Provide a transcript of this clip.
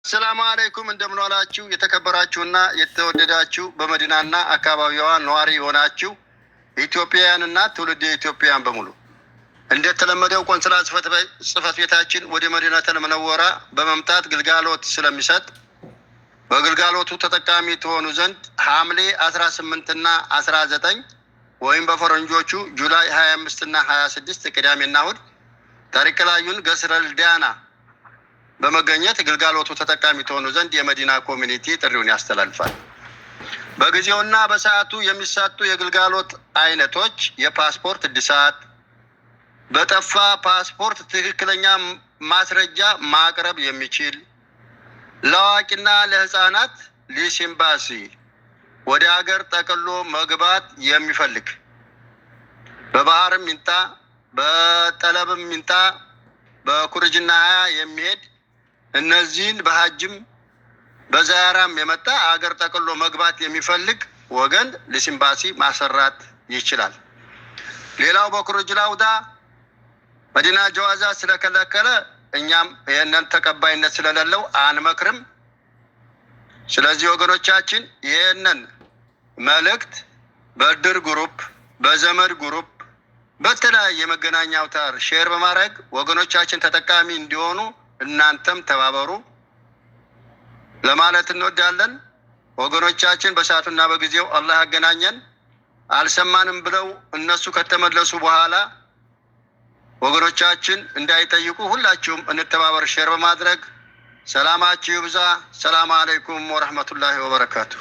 ሰላም አለይኩም እንደምን ዋላችሁ የተከበራችሁና የተወደዳችሁ በመዲናና አካባቢዋ ነዋሪ ሆናችሁ ኢትዮጵያውያንና ትውልደ ኢትዮጵያውያን በሙሉ እንደተለመደው ቆንስላ ጽሕፈት ቤታችን ወደ መዲናቱል ሙነወራ በመምጣት ግልጋሎት ስለሚሰጥ በግልጋሎቱ ተጠቃሚ ትሆኑ ዘንድ ሐምሌ 18 እና 19 ወይም በፈረንጆቹ ጁላይ 25 እና 26 ቅዳሜና እሁድ ታሪክ ላዩን ገስረል ዳና በመገኘት ግልጋሎቱ ተጠቃሚ ትሆኑ ዘንድ የመዲና ኮሚኒቲ ጥሪውን ያስተላልፋል። በጊዜውና በሰዓቱ የሚሰጡ የግልጋሎት አይነቶች የፓስፖርት እድሳት፣ በጠፋ ፓስፖርት ትክክለኛ ማስረጃ ማቅረብ የሚችል፣ ለአዋቂና ለህፃናት ሊስ ኤምባሲ ወደ ሀገር ጠቅሎ መግባት የሚፈልግ በባህርም ይምጣ በጠለብም ይምጣ በኩርጅና የሚሄድ እነዚህን በሐጅም በዛያራም የመጣ አገር ጠቅሎ መግባት የሚፈልግ ወገን ሊስ ኤምባሲ ማሰራት ይችላል። ሌላው በኩርጅ ላውዳ መዲና ጀዋዛ ስለከለከለ እኛም ይሄንን ተቀባይነት ስለሌለው አንመክርም። ስለዚህ ወገኖቻችን ይሄንን መልእክት በድር ግሩፕ በዘመድ ግሩፕ በተለያየ መገናኛ አውታር ሼር በማድረግ ወገኖቻችን ተጠቃሚ እንዲሆኑ እናንተም ተባበሩ ለማለት እንወዳለን። ወገኖቻችን በሰዓቱና በጊዜው አላህ ያገናኘን። አልሰማንም ብለው እነሱ ከተመለሱ በኋላ ወገኖቻችን እንዳይጠይቁ ሁላችሁም እንተባበር ሼር በማድረግ ሰላማችሁ ይብዛ። ሰላም አለይኩም ወራህመቱላሂ ወበረካቱ።